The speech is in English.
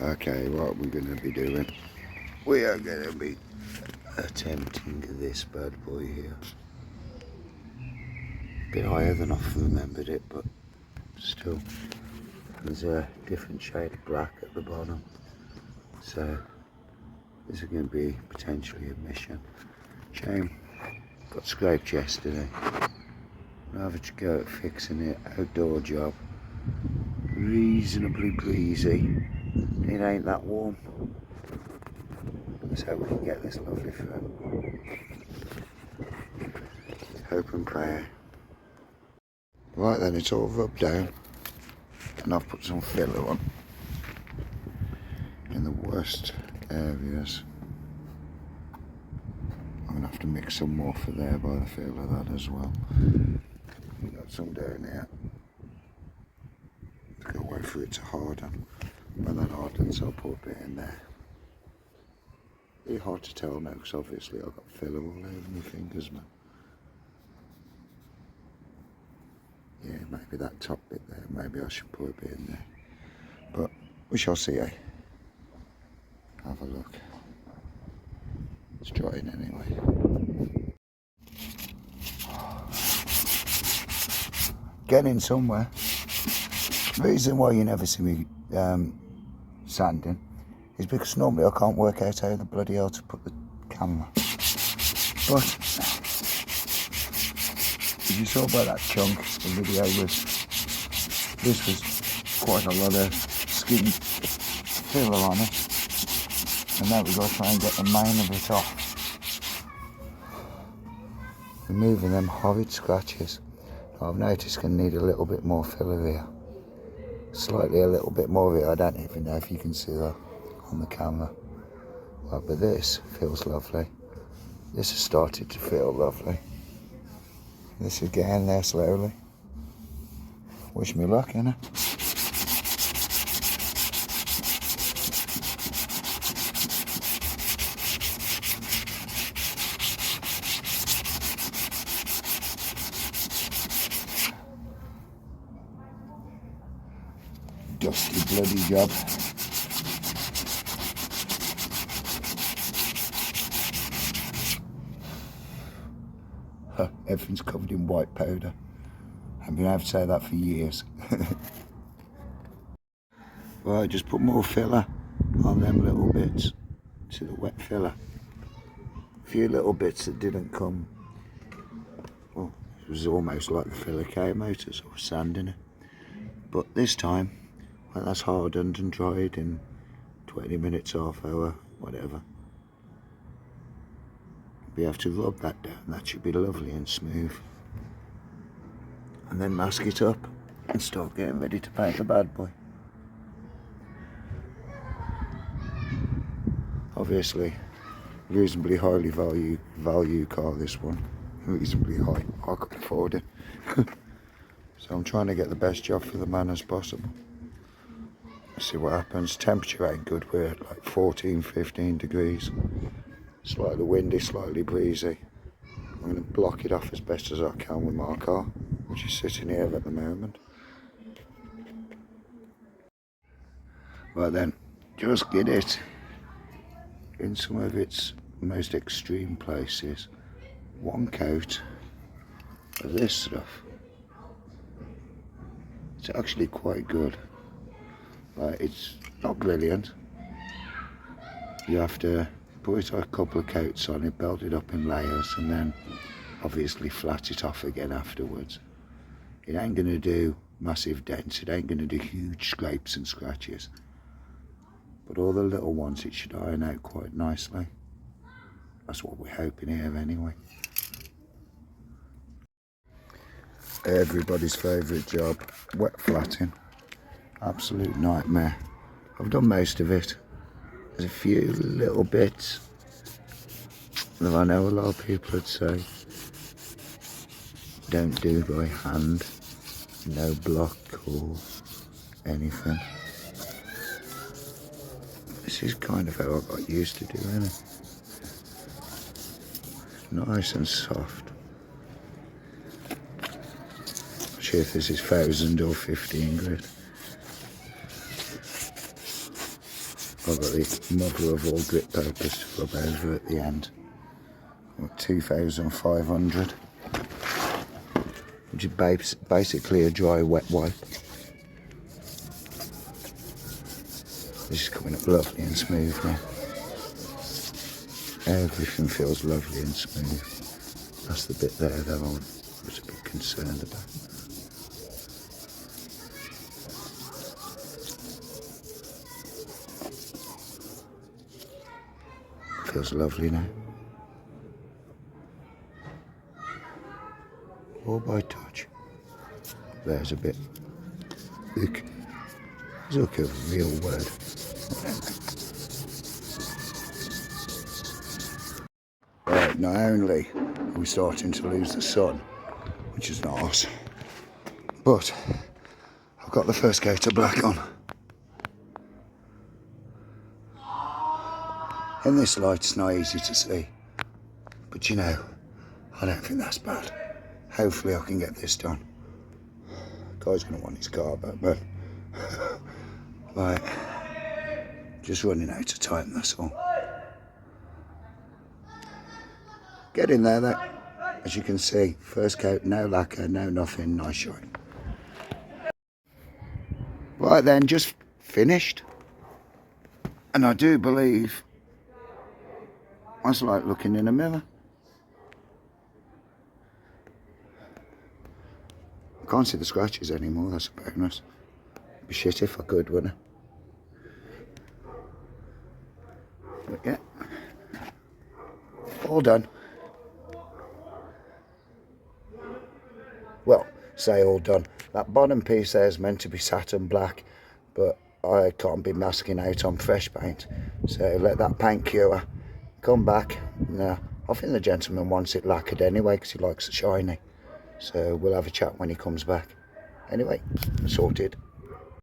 Okay, what we're going to be doing, we are going to be attempting this bad boy here. A bit higher than I've remembered it, but still, there's a different shade of black at the bottom, so this is going to be potentially a mission. Shame, got scraped yesterday. I'll have a go at fixing it. Outdoor job, reasonably breezy. It ain't that warm. Let's hope we can get this lovely through. Hope and prayer. Right then, it's all rubbed down, and I've put some filler on in the worst areas. I'm gonna have to mix some more for there by the feel of that as well. We've got some down here. Go wait for it to harden. When that hardens, I'll put a bit in there. It's hard to tell now because obviously I've got filler all over my fingers, man. Yeah, maybe that top bit there, maybe I should put a bit in there. But we shall see, eh? Have a look. It's drying anyway. Getting somewhere. The reason why you never see me sanding is because normally I can't work out how the bloody hell to put the camera. But as you saw by that chunk, the video this was quite a lot of skin filler on it. And now we've got to try and get the main of it off. Removing them horrid scratches. I've noticed can need a little bit more filler here. Slightly a little bit more of it. I don't even know if you can see that on the camera. Right, but this feels lovely. This has started to feel lovely. This is getting there slowly. Wish me luck, innit? Dusty bloody job. Everything's covered in white powder. I've been able to say that for years. Right, just put more filler on them little bits. To the wet filler. A few little bits that didn't come. Well, it was almost like the filler came out as I was sanding it. But this time, well, that's hardened and dried in 20 minutes, half hour, whatever. We have to rub that down. That should be lovely and smooth. And then mask it up and start getting ready to paint the bad boy. Obviously, reasonably highly value car, this one. Reasonably high. I could afford it. So I'm trying to get the best job for the man as possible. Let's see what happens. Temperature ain't good. We're at like 14, 15 degrees. Slightly windy, slightly breezy. I'm going to block it off as best as I can with my car, which is sitting here at the moment. Right then, just get it in some of its most extreme places. One coat of this stuff. It's actually quite good. Like, it's not brilliant. You have to put a couple of coats on it, build it up in layers, and then obviously flat it off again afterwards. It ain't going to do massive dents, it ain't going to do huge scrapes and scratches. But all the little ones, it should iron out quite nicely. That's what we're hoping here anyway. Everybody's favourite job, wet flatting. Absolute nightmare. I've done most of it. There's a few little bits that I know a lot of people would say don't do by hand, no block or anything. This is kind of how I got used to doing it. Nice and soft. Not sure if this is 1,000 or 15 grit. I've got the mother of all grit papers to rub over at the end. 2,500, which is basically a dry wet wipe. This is coming up lovely and smooth now. Everything feels lovely and smooth. That's the bit there that I was a bit concerned about. Feels lovely now. All by touch. There's a bit. Look. Look, a real word. Right, not only are we starting to lose the sun, which is nice, but I've got the first coat of black on. In this light it's not easy to see, but you know, I don't think that's bad. Hopefully I can get this done. Guy's going to want his car back, man. Right, just running out of time, that's all. Get in there though. As you can see, first coat, no lacquer, no nothing, nice shine. Right then, just finished. And I do believe that's like looking in a mirror. I can't see the scratches anymore, that's a bonus. It'd be shit if I could, wouldn't it? But yeah, all done. Well, say all done. That bottom piece there is meant to be satin black, but I can't be masking out on fresh paint. So let that paint cure, come back. Now, I think the gentleman wants it lacquered anyway because he likes the shiny. So we'll have a chat when he comes back. Anyway, sorted.